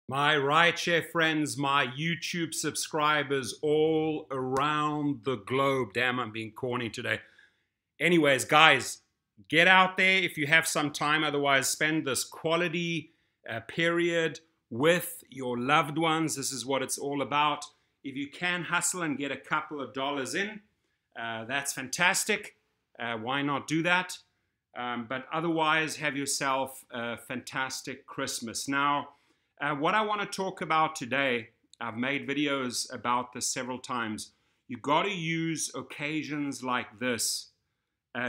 My Rideshare friends, my YouTube subscribers all around the globe. Damn, I'm being corny today. Anyways, guys, get out there if you have some time. Otherwise, spend this quality period with your loved ones. This is what it's all about. If you can hustle and get a couple of dollars in, that's fantastic. Why not do that? But otherwise, have yourself a fantastic Christmas. Now, what I want to talk about today, I've made videos about this several times. You got to use occasions like this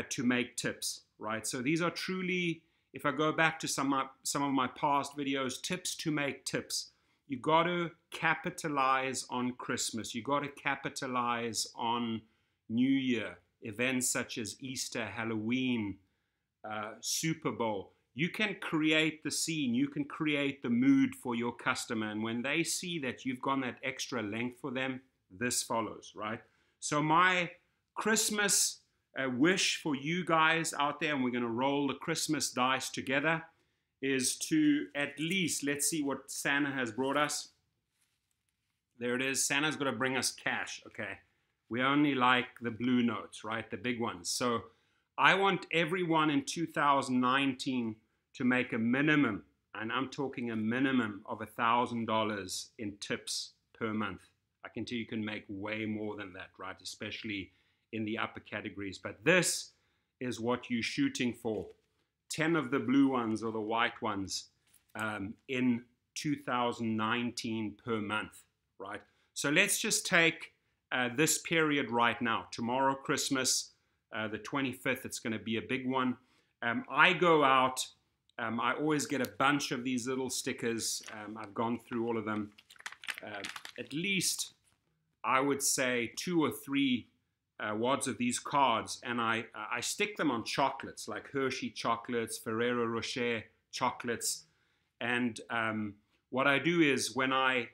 to make tips, right? So these are truly, if I go back to some of my past videos, tips to make tips. You got to capitalize on Christmas. You got to capitalize on New Year, events such as Easter, Halloween, Super Bowl. You can create the scene, you can create the mood for your customer, and when they see that you've gone that extra length for them, this follows, right? So my Christmas wish for you guys out there, and we're going to roll the Christmas dice together, is to at least, let's see what Santa has brought us. There it is. Santa's going to bring us cash, okay? We only like the blue notes, right? The big ones. So I want everyone in 2019 to make a minimum, and I'm talking a minimum of $1,000 in tips per month. I can tell you can make way more than that, right? Especially in the upper categories. But this is what you're shooting for. 10 of the blue ones or the white ones in 2019 per month, right? So let's just take this period right now. Tomorrow, Christmas, the 25th, it's going to be a big one. I go out, I always get a bunch of these little stickers. I've gone through all of them. At least, I would say 2 or 3 wads of these cards, and I stick them on chocolates, like Hershey chocolates, Ferrero Rocher chocolates. And what I do is when I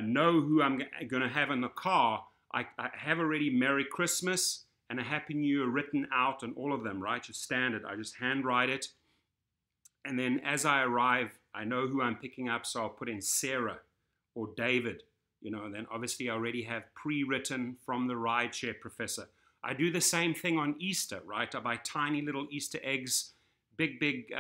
know who I'm going to have in the car, I have already Merry Christmas and a Happy New Year written out on all of them, right? Just standard. I just handwrite it. And then as I arrive, I know who I'm picking up, so I'll put in Sarah or David, you know, and then obviously I already have pre-written from the Rideshare professor. I do the same thing on Easter, right? I buy tiny little Easter eggs, big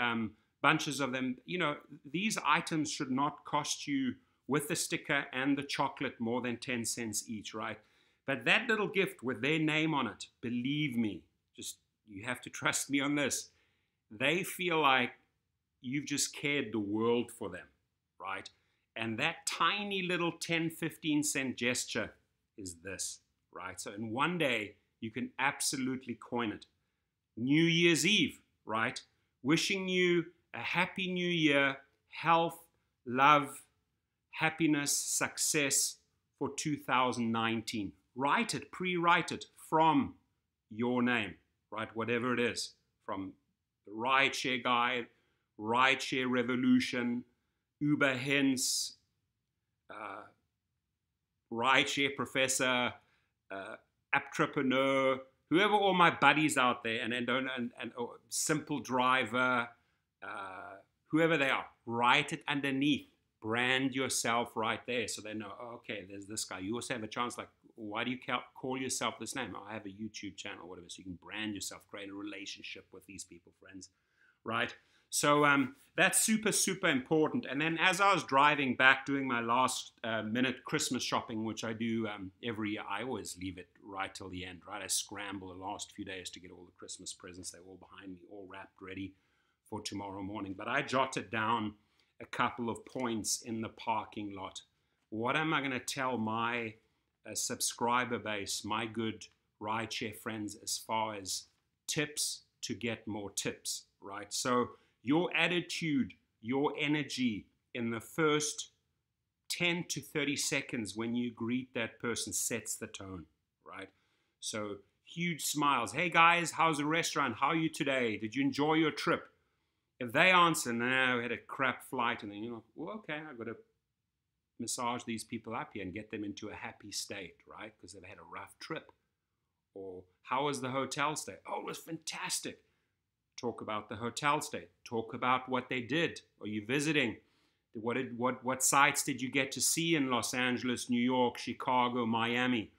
bunches of them. You know, these items should not cost you, with the sticker and the chocolate, more than 10 cents each, right? But that little gift with their name on it, believe me, just you have to trust me on this. They feel like you've just cared the world for them, right? And that tiny little 10, 15 cent gesture is this, right? So in one day, you can absolutely coin it. New Year's Eve, right? Wishing you a happy new year, health, love, happiness, success for 2019. Write it, pre-write it from your name, right? Whatever it is, from the Rideshare Guide, Rideshare Revolution, Uber Hints, Rideshare Professor, Entrepreneur, whoever, all my buddies out there, and Simple Driver, whoever they are, write it underneath. Brand yourself right there so they know, oh, okay, there's this guy. You also have a chance, like, why do you call yourself this name? I have a YouTube channel, whatever, so you can brand yourself, create a relationship with these people, friends, right? So that's super, super important. And then as I was driving back, doing my last minute Christmas shopping, which I do every year, I always leave it right till the end, right? I scramble the last few days to get all the Christmas presents. They're all behind me, all wrapped, ready for tomorrow morning. But I jotted down a couple of points in the parking lot. What am I going to tell my subscriber base, my good Rideshare friends, as far as tips to get more tips, right? So your attitude, your energy in the first 10 to 30 seconds when you greet that person sets the tone, right? So huge smiles. Hey guys, how's the restaurant? How are you today? Did you enjoy your trip? If they answer, no, I had a crap flight, and then you're like, well, okay, I've got to massage these people up here and get them into a happy state, right? Because they've had a rough trip. Or how was the hotel stay? Oh, it was fantastic. Talk about the hotel stay. Talk about what they did. Are you visiting? What sites did you get to see in Los Angeles, New York, Chicago, Miami?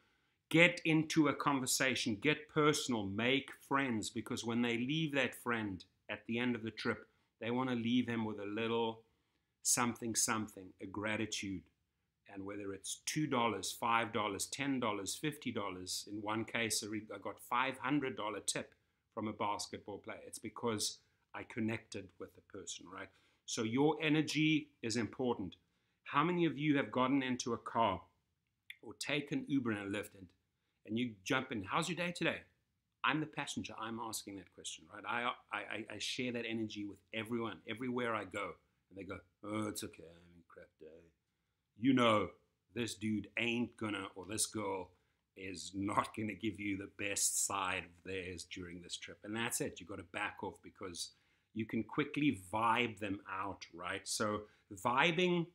Get into a conversation, get personal, make friends, because when they leave that friend at the end of the trip, they want to leave him with a little something, a gratitude. And whether it's $2, $5, $10, $50, in one case I got $500 tip from a basketball player. It's because I connected with the person, right? So your energy is important. How many of you have gotten into a car or taken Uber and a Lyft and you jump in? How's your day today? I'm the passenger. I'm asking that question, right? I share that energy with everyone, everywhere I go. And they go, oh, it's okay. I'm in a crap day. You know, this dude ain't gonna, or this girl is not gonna give you the best side of theirs during this trip. And that's it. You got to back off, because you can quickly vibe them out, right? So vibing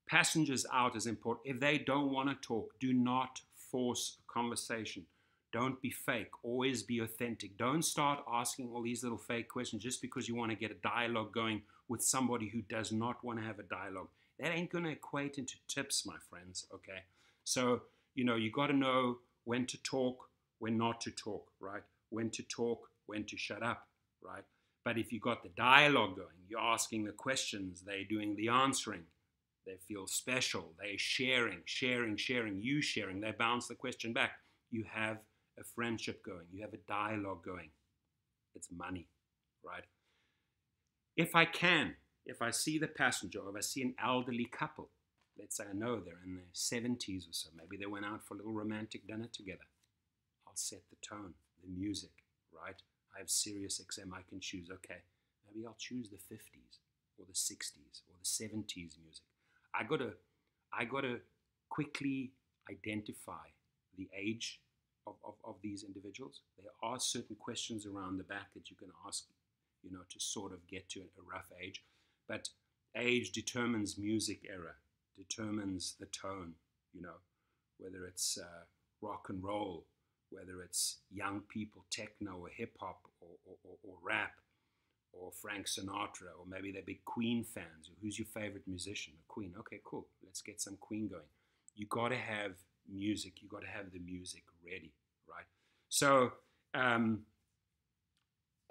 passengers out is important. If they don't want to talk, do not force a conversation. Don't be fake. Always be authentic. Don't start asking all these little fake questions just because you want to get a dialogue going with somebody who does not want to have a dialogue. That ain't going to equate into tips, my friends, okay? So, you got to know when to talk, when not to talk, right? When to talk, when to shut up, right? But if you got the dialogue going, you're asking the questions, they're doing the answering, they feel special, they're sharing, you sharing, they bounce the question back. You have a friendship going, you have a dialogue going. It's money, right? If I see the passenger, or if I see an elderly couple, let's say I know they're in their 70s or so, maybe they went out for a little romantic dinner together, I'll set the tone, the music, right? I have Sirius XM, I can choose, okay, maybe I'll choose the 50s or the 60s or the 70s music. I gotta quickly identify the age of these individuals. There are certain questions around the back that you can ask, to sort of get to a rough age. But age determines music era, determines the tone, whether it's rock and roll, whether it's young people, techno or hip hop or rap, or Frank Sinatra, or maybe they're big Queen fans. Or who's your favorite musician? Queen. Okay, cool. Let's get some Queen going. You got to have music. You got to have the music ready, right? So,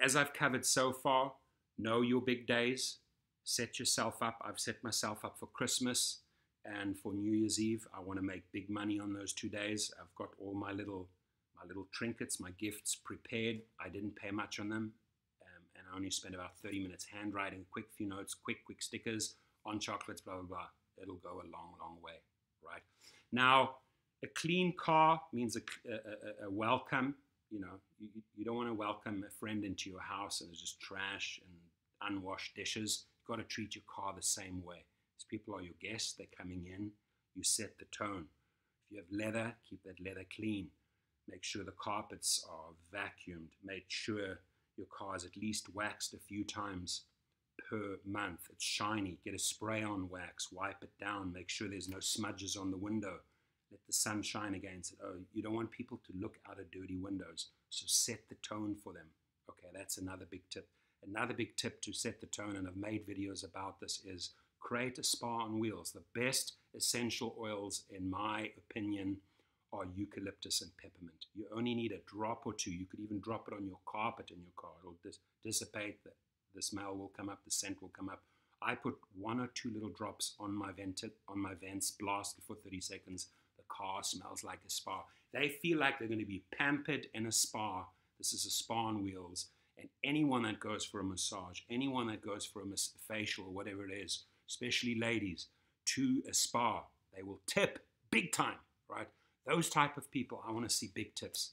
as I've covered so far, know your big days. Set yourself up. I've set myself up for Christmas and for New Year's Eve. I want to make big money on those 2 days. I've got all my little trinkets, my gifts prepared. I didn't pay much on them. And I only spent about 30 minutes handwriting, quick few notes, quick stickers on chocolates, blah, blah, blah. It'll go a long, long way, right? Now, a clean car means a welcome. You don't want to welcome a friend into your house and there's just trash and unwashed dishes. You've got to treat your car the same way. These people are your guests. They're coming in. You set the tone. If you have leather, keep that leather clean. Make sure the carpets are vacuumed. Make sure your car is at least waxed a few times per month. It's shiny. Get a spray-on wax. Wipe it down. Make sure there's no smudges on the window. Let the sun shine against it. Oh, you don't want people to look out of dirty windows. So set the tone for them. Okay, that's another big tip. Another big tip to set the tone, and I've made videos about this, is create a spa on wheels. The best essential oils, in my opinion, are eucalyptus and peppermint. You only need a drop or two. You could even drop it on your carpet in your car. It'll dissipate. The smell will come up. The scent will come up. I put 1 or 2 little drops on my vents, blast it for 30 seconds. The car smells like a spa. They feel like they're going to be pampered in a spa. This is a spa on wheels. And anyone that goes for a massage, anyone that goes for a facial or whatever it is, especially ladies, to a spa, they will tip big time, right? Those type of people, I want to see big tips.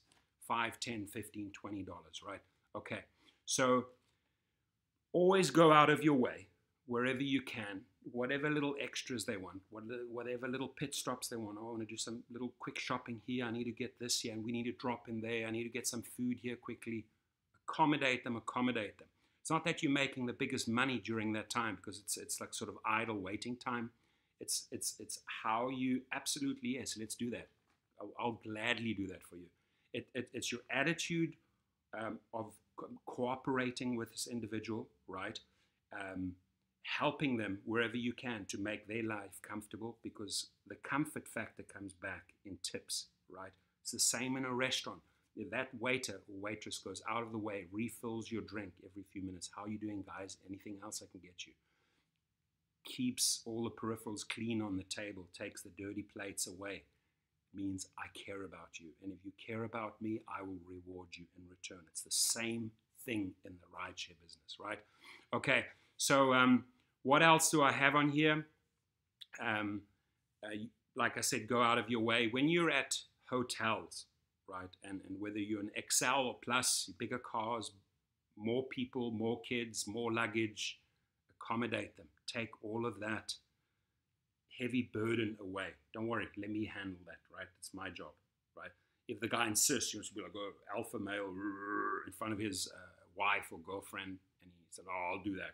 $5, $10, $15, $20, right? Okay, so always go out of your way wherever you can, whatever little extras they want, whatever little pit stops they want. Oh, I want to do some little quick shopping here. I need to get this here, and we need to drop in there. I need to get some food here quickly. Accommodate them. It's not that you're making the biggest money during that time, because it's like sort of idle waiting time. It's how you, absolutely, yes, let's do that. I'll gladly do that for you. It's your attitude of cooperating with this individual, right? helping them wherever you can to make their life comfortable, because the comfort factor comes back in tips, right? It's the same in a restaurant. If that waiter or waitress goes out of the way, refills your drink every few minutes, how are you doing, guys? Anything else I can get you? Keeps all the peripherals clean on the table, takes the dirty plates away, means I care about you. And if you care about me, I will reward you in return. It's the same thing in the rideshare business, right? Okay, so what else do I have on here? Like I said, go out of your way. When you're at hotels, right, and whether you're an XL or Plus, bigger cars, more people, more kids, more luggage, accommodate them. Take all of that heavy burden away. Don't worry, let me handle that, right? It's my job, right? If the guy insists, you must be like, go alpha male in front of his wife or girlfriend, and he said, oh, I'll do that.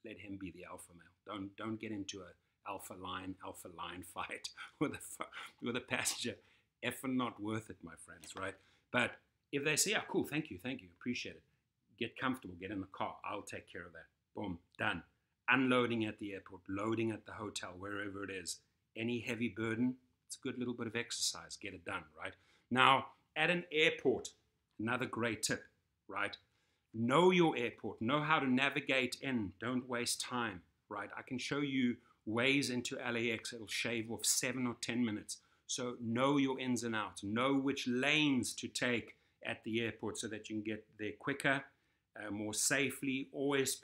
Let him be the alpha male. Don't get into a alpha line fight with a passenger. Effing not worth it, my friends, right? But if they say, yeah, cool, thank you, appreciate it. Get comfortable, get in the car. I'll take care of that. Boom, done. Unloading at the airport, loading at the hotel, wherever it is. Any heavy burden, it's a good little bit of exercise. Get it done, right? Now, at an airport, another great tip, right? Know your airport. Know how to navigate in. Don't waste time, right? I can show you ways into LAX. It'll shave off 7 or 10 minutes. So know your ins and outs. Know which lanes to take at the airport so that you can get there quicker, more safely. Always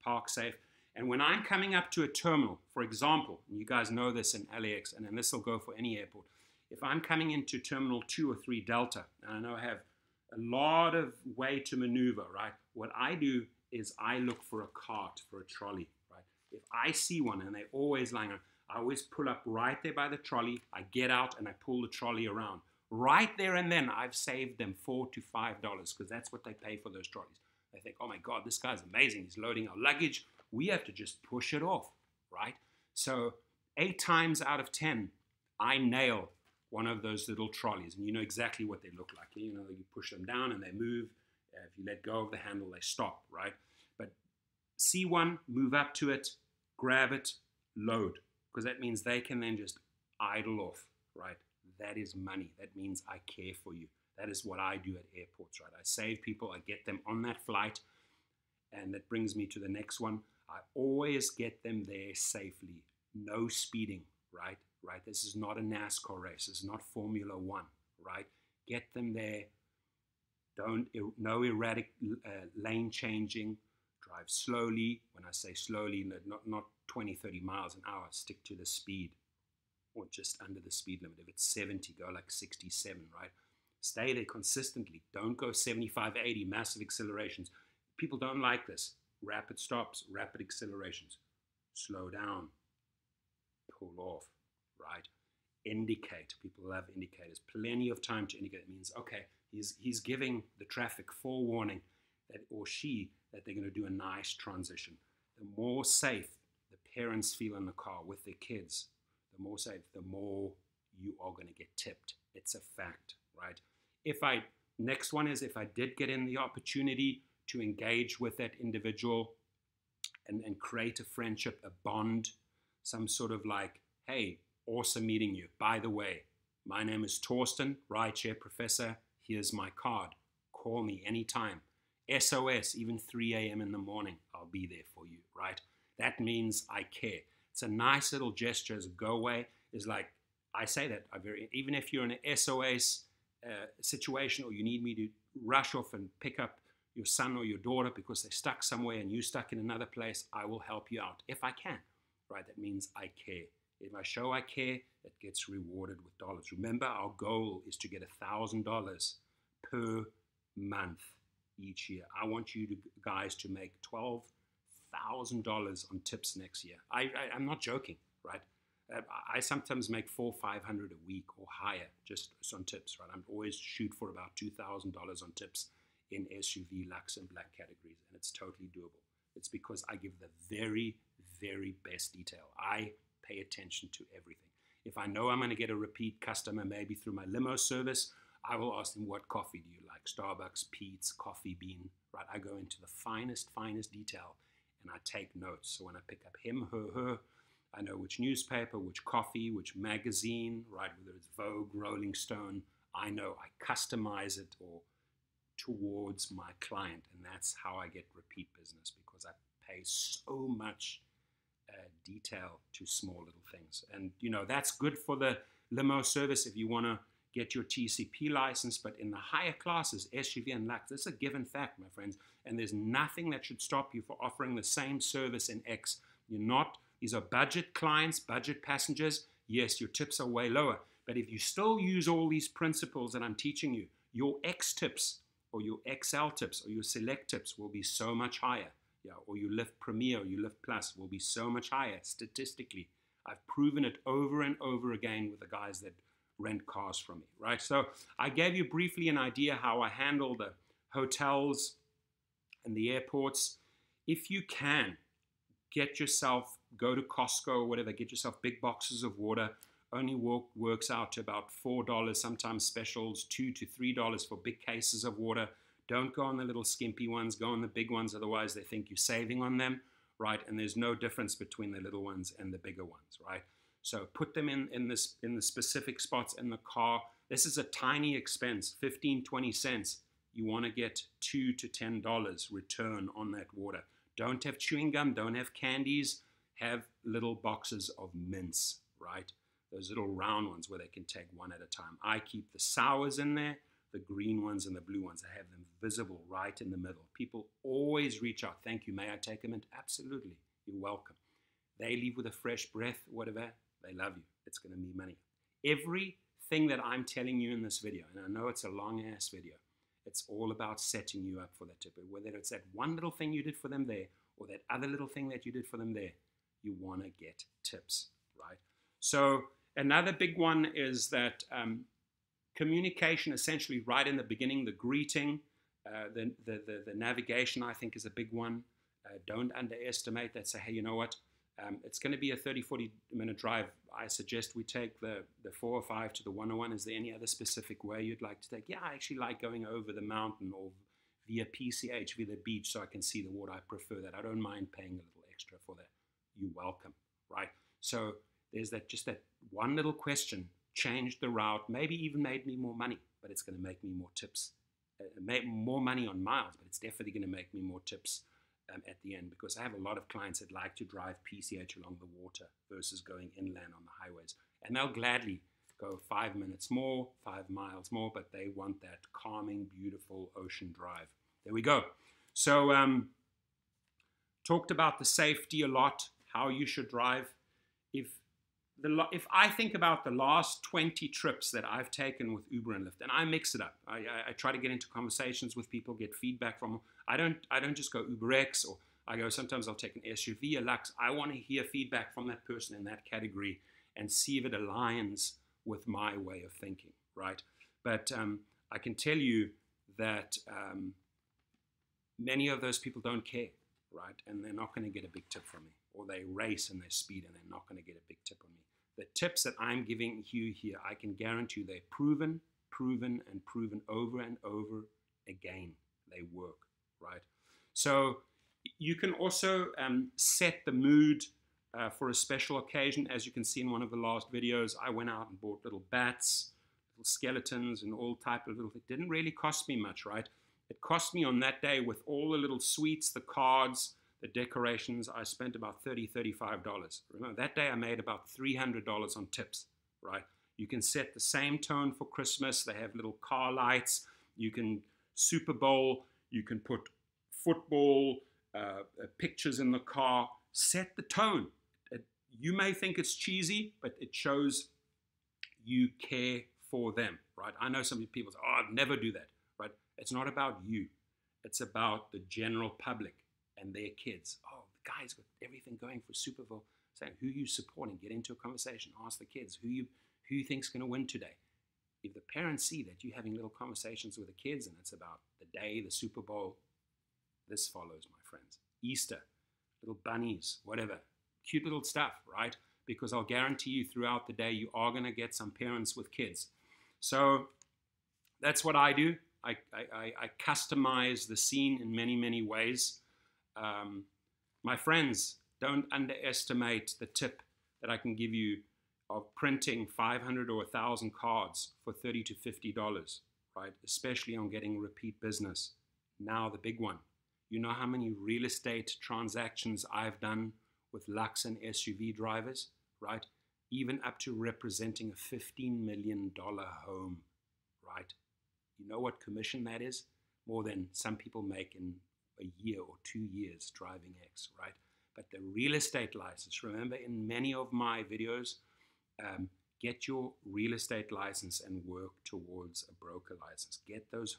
park safe. And when I'm coming up to a terminal, for example, and you guys know this in LAX, and then this will go for any airport. If I'm coming into Terminal 2 or 3 Delta, and I know I have a lot of way to maneuver, right? What I do is I look for a cart, for a trolley, right? If I see one, and they're always lying on, I always pull up right there by the trolley. I get out and I pull the trolley around. Right there and then, I've saved them $4 to $5 because that's what they pay for those trolleys. They think, oh my God, this guy's amazing. He's loading our luggage. We have to just push it off, right? So 8 times out of 10, I nail one of those little trolleys. And you know exactly what they look like. You know, you push them down and they move. If you let go of the handle, they stop, right? But see one, move up to it, grab it, load. Because that means they can then just idle off, right? That is money. That means I care for you. That is what I do at airports, right? I save people. I get them on that flight. And that brings me to the next one. I always get them there safely. No speeding, right? Right? This is not a NASCAR race. This is not Formula One, right? Get them there. No erratic lane changing. Drive slowly. When I say slowly, not 20, 30 miles an hour. Stick to the speed, or just under the speed limit. If it's 70, go like 67, right? Stay there consistently. Don't go 75, 80, massive accelerations. People don't like this. Rapid stops, rapid accelerations. Slow down. Pull off, right? Indicate. People love indicators. Plenty of time to indicate. It means, okay, he's giving the traffic forewarning that, or she, that they're going to do a nice transition. The more safe the parents feel in the car with their kids, the more safe, the more you are going to get tipped. It's a fact, right? Next one is, if I did get in the opportunity to engage with that individual and create a friendship, a bond, some sort of like, hey, awesome meeting you. By the way, my name is Torsten, Rideshare Professor. Here's my card. Call me anytime. SOS, even 3 a.m. in the morning, I'll be there for you, right? That means I care. It's a nice little gesture as a go away. Is like, I say that, even if you're in an SOS situation, or you need me to rush off and pick up your son or your daughter because they're stuck somewhere and you're stuck in another place, I will help you out if I can, right? That means I care. If I show I care, it gets rewarded with dollars. Remember, our goal is to get $1,000 per month each year. I want you guys to make $12,000 on tips next year. I'm not joking, right? I sometimes make $400, $500 a week or higher just on tips, right? I'm always shoot for about $2,000 on tips in SUV, Lux, and Black categories, and it's totally doable. It's because I give the very, very best detail. I pay attention to everything. If I know I'm going to get a repeat customer, maybe through my limo service, I will ask them, what coffee do you like? Starbucks, Pete's, Coffee Bean, right? I go into the finest detail, and I take notes. So when I pick up him, her, I know which newspaper, which coffee, which magazine, right? Whether it's Vogue, Rolling Stone, I know. I customize it or towards my client, and that's how I get repeat business, because I pay so much detail to small little things. And that's good for the limo service if you want to get your TCP license, but in the higher classes, SUV and Lux, this is a given fact, my friends, and there's nothing that should stop you for offering the same service in X. These are budget clients, budget passengers. Yes, your tips are way lower, but if you still use all these principles that I'm teaching you, your X tips or your XL tips or your Select tips will be so much higher. Yeah, or your Lyft Premier or your Lyft Plus will be so much higher statistically. I've proven it over and over again with the guys that rent cars from me, right? So I gave you briefly an idea how I handle the hotels and the airports. If you can, go to Costco or whatever, get yourself big boxes of water. Only works out to about $4, sometimes specials, $2 to $3 for big cases of water. Don't go on the little skimpy ones, go on the big ones, otherwise they think you're saving on them, right? And there's no difference between the little ones and the bigger ones, right? So put them in the specific spots in the car. This is a tiny expense, 15, 20 cents. You want to get $2 to $10 return on that water. Don't have chewing gum, don't have candies, have little boxes of mints, right? Those little round ones where they can take one at a time. I keep the sours in there, the green ones and the blue ones. I have them visible right in the middle. People always reach out. Thank you, may I take a mint? Absolutely, you're welcome. They leave with a fresh breath, whatever. They love you. It's going to be money. Everything that I'm telling you in this video, and I know it's a long-ass video, it's all about setting you up for that tip. Whether it's that one little thing you did for them there or that other little thing that you did for them there, you want to get tips, right? So another big one is that communication, essentially right in the beginning, the greeting, the navigation, I think, is a big one. Don't underestimate that. Say, hey, you know what? It's going to be a 30, 40-minute drive. I suggest we take the 405 to the 101. Is there any other specific way you'd like to take? Yeah, I actually like going over the mountain or via PCH, via the beach, so I can see the water. I prefer that. I don't mind paying a little extra for that. You're welcome, right? So there's just that one little question changed the route, maybe even made me more money, but it's going to make me more tips. Make more money on miles, but it's definitely going to make me more tips at the end, because I have a lot of clients that like to drive PCH along the water versus going inland on the highways. And they'll gladly go 5 minutes more, 5 miles more, but they want that calming, beautiful ocean drive. There we go. So talked about the safety a lot, how you should drive. If I think about the last 20 trips that I've taken with Uber and Lyft, and I mix it up, I try to get into conversations with people, get feedback from them. I don't just go UberX, or I go, sometimes I'll take an SUV, a Lux. I want to hear feedback from that person in that category and see if it aligns with my way of thinking, right? But I can tell you that many of those people don't care, right? And they're not going to get a big tip from me, or they race and they speed and they're not going to get a big tip from me. The tips that I'm giving you here, I can guarantee you they're proven, and proven over and over again. They work, right? So you can also set the mood for a special occasion. As you can see in one of the last videos, I went out and bought little bats, little skeletons, and all type of little things. It didn't really cost me much, right? It cost me on that day, with all the little sweets, the cards, the decorations, I spent about $30, $35. Remember, that day I made about $300 on tips, right? You can set the same tone for Christmas. They have little car lights. You can Super Bowl. You can put football pictures in the car. Set the tone. You may think it's cheesy, but it shows you care for them, right? I know some people say, oh, I'd never do that, right? It's not about you. It's about the general public and their kids. Oh, the guy's got everything going for Super Bowl. Saying who you supporting, get into a conversation, ask the kids who you think's going to win today. If the parents see that you're having little conversations with the kids and it's about the day, the Super Bowl, this follows, my friends. Easter, little bunnies, whatever, cute little stuff, right? Because I'll guarantee you throughout the day you are going to get some parents with kids. So that's what I do. I customize the scene in many, many ways. My friends, don't underestimate the tip that I can give you of printing 500 or 1,000 cards for $30 to $50, right? Especially on getting repeat business. Now the big one. You know how many real estate transactions I've done with Lux and SUV drivers, right? Even up to representing a $15 million home, right? You know what commission that is? More than some people make in a year or 2 years driving X, right? But the real estate license, remember in many of my videos, get your real estate license and work towards a broker license. Get those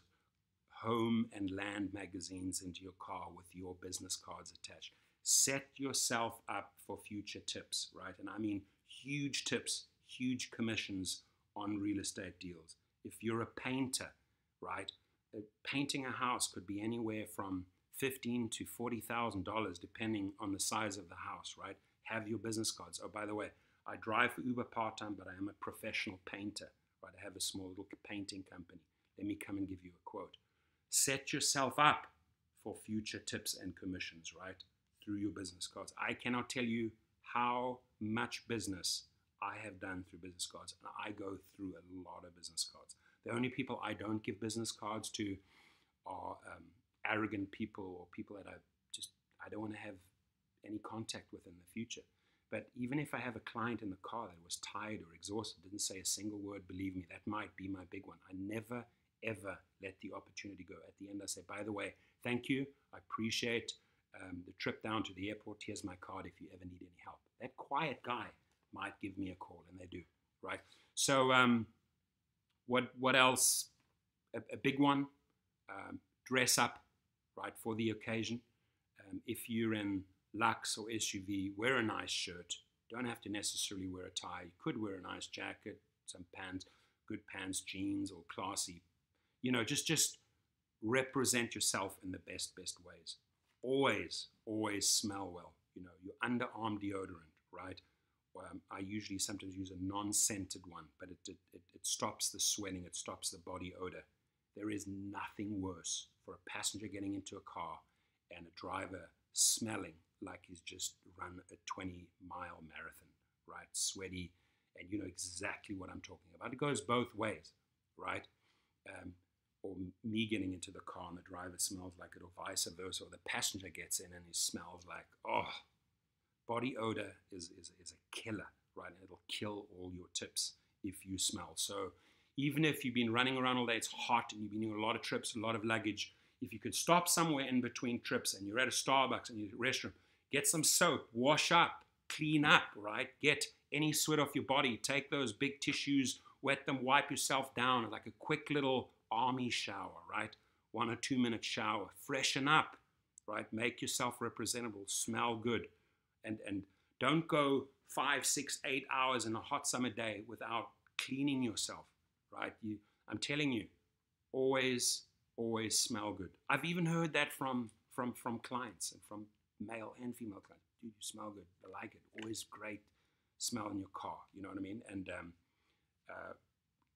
home and land magazines into your car with your business cards attached. Set yourself up for future tips, right? And I mean huge tips, huge commissions on real estate deals. If you're a painter, right, painting a house could be anywhere from $15,000 to $40,000 depending on the size of the house, right? Have your business cards. Oh, by the way, I drive for Uber part-time, but I am a professional painter, right? I have a small little painting company. Let me come and give you a quote. Set yourself up for future tips and commissions, right? Through your business cards. I cannot tell you how much business I have done through business cards. And I go through a lot of business cards. The only people I don't give business cards to are arrogant people or people that I don't want to have any contact with in the future. But even if I have a client in the car that was tired or exhausted, didn't say a single word, believe me, that might be my big one. I never, ever let the opportunity go. At the end, I say, by the way, thank you. I appreciate the trip down to the airport. Here's my card if you ever need any help. That quiet guy might give me a call, and they do, right? So what else? A big one, dress up, right, for the occasion. If you're in Lux or SUV, wear a nice shirt. Don't have to necessarily wear a tie. You could wear a nice jacket, some pants, good pants, jeans, or classy. You know, just represent yourself in the best ways. Always smell well. You know, your underarm deodorant, right? I usually sometimes use a non-scented one, but it stops the sweating, it stops the body odor. There is nothing worse for a passenger getting into a car and a driver smelling like he's just run a 20-mile marathon, right? Sweaty, and you know exactly what I'm talking about. It goes both ways, right? Or me getting into the car and the driver smells like it, or vice versa, or the passenger gets in and he smells like, oh, body odor is a killer, right? And it'll kill all your tips if you smell. So even if you've been running around all day, it's hot, and you've been doing a lot of trips, a lot of luggage, if you could stop somewhere in between trips and you're at a Starbucks and you're at a restaurant, get some soap, wash up, clean up, right? Get any sweat off your body. Take those big tissues, wet them, wipe yourself down, like a quick little army shower, right? 1 or 2 minute shower. Freshen up, right? Make yourself representable. Smell good. And don't go 5, 6, 8 hours in a hot summer day without cleaning yourself, right? I'm telling you, always smell good. I've even heard that from clients and from male and female clients. Dude, you smell good. I like it. Always great smell in your car. You know what I mean? And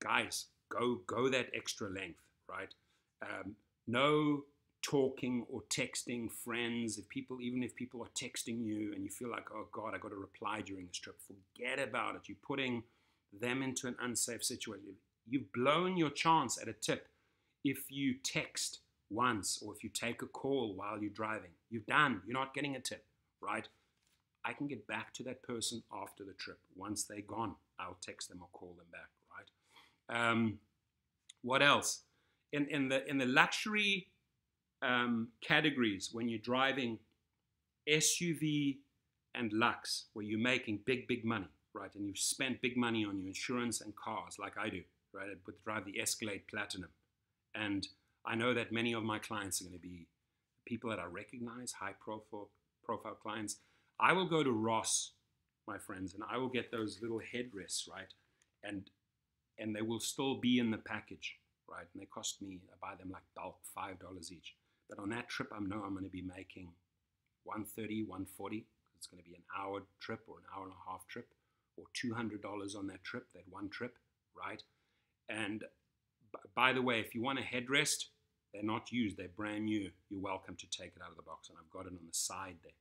guys, go that extra length, right? No talking or texting friends. Even if people are texting you and you feel like, oh God, I got to reply during this trip, forget about it. You're putting them into an unsafe situation. You've blown your chance at a tip. If you text once or if you take a call while you're driving, you're done. You're not getting a tip, right? I can get back to that person after the trip. Once they're gone, I'll text them or call them back, right? What else? In the luxury categories, when you're driving SUV and Lux, where you're making big money, right? And you've spent big money on your insurance and cars, like I do, right? I drive the Escalade Platinum. And I know that many of my clients are going to be people that I recognize, high profile clients. I will go to Ross, my friends, and I will get those little headrests, right? And they will still be in the package, right? And they cost me, I buy them like bulk, $5 each. But on that trip, I know I'm going to be making $130, $140. It's going to be an hour trip or an hour and a half trip, or $200 on that trip, that one trip, right? And by the way, if you want a headrest, they're not used, they're brand new. You're welcome to take it out of the box, and I've got it on the side there,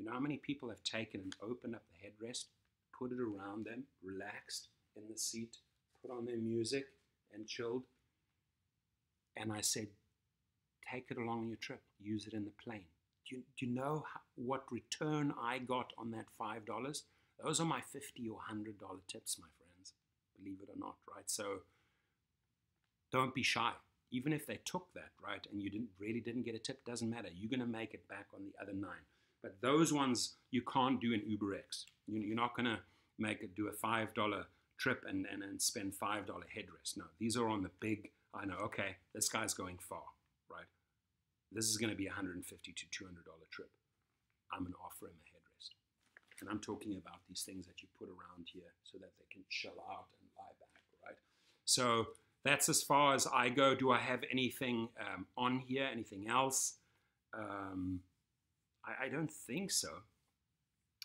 You know how many people have taken and opened up the headrest, put it around them, relaxed in the seat, put on their music and chilled? And I said, take it along your trip, use it in the plane. Do you know what return I got on that $5? Those are my $50 or $100 tips, my friends, believe it or not, right? So don't be shy. Even if they took that, right, and you really didn't get a tip, doesn't matter. You're going to make it back on the other 9. But those ones you can't do in UberX. You're not going to do a $5 trip and spend $5 headrest. No, these are on the big, I know, okay, this guy's going far, right? This is going to be a $150 to $200 trip. I'm going to offer him a headrest. And I'm talking about these things that you put around here so that they can chill out and lie back, right? So that's as far as I go. Do I have anything on here, anything else? I don't think so.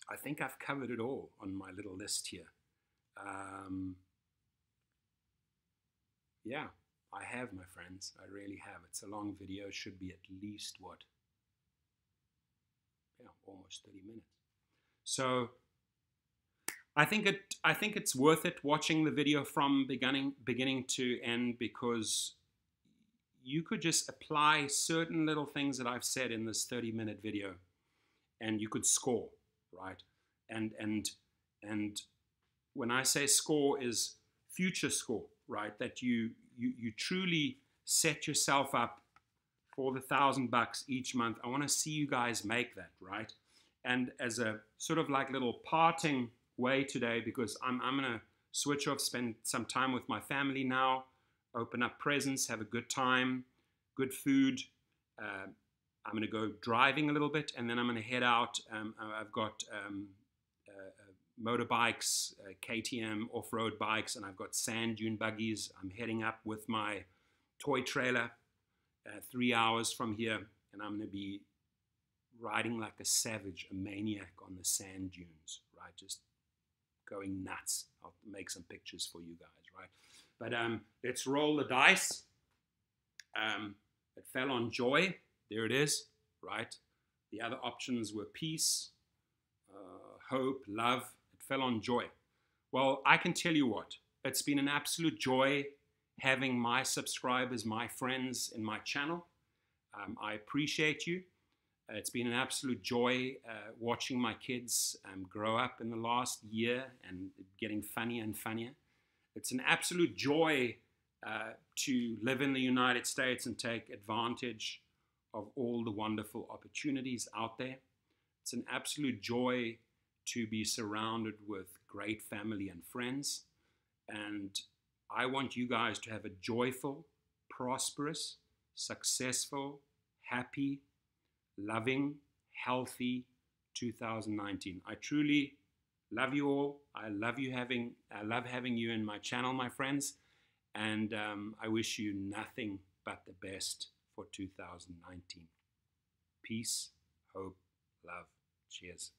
I think I've covered it all on my little list here. Yeah, I have, my friends. I really have. It's a long video. It should be at least, what? Yeah, almost 30 minutes. So I think it's worth it watching the video from beginning to end, because you could just apply certain little things that I've said in this 30-minute video, and you could score, right? And when I say score, is future score, right? That you truly set yourself up for the $1,000 each month. I want to see you guys make that, right? And as a sort of like little parting way today, because I'm going to switch off, spend some time with my family now, open up presents, have a good time, good food. I'm going to go driving a little bit, and then I'm going to head out. I've got motorbikes, KTM off-road bikes, and I've got sand dune buggies. I'm heading up with my toy trailer 3 hours from here, and I'm going to be riding like a savage, a maniac on the sand dunes, right? Just going nuts. I'll make some pictures for you guys, right? But let's roll the dice. It fell on joy. There it is, right? The other options were peace, hope, love. It fell on joy. Well, I can tell you what. It's been an absolute joy having my subscribers, my friends in my channel. I appreciate you. It's been an absolute joy watching my kids grow up in the last year and getting funnier and funnier. It's an absolute joy to live in the United States and take advantage of all the wonderful opportunities out there. It's an absolute joy to be surrounded with great family and friends. And I want you guys to have a joyful, prosperous, successful, happy, loving, healthy 2019. I truly love you all. I love having you in my channel, my friends. And I wish you nothing but the best for 2019. Peace, hope, love. Cheers.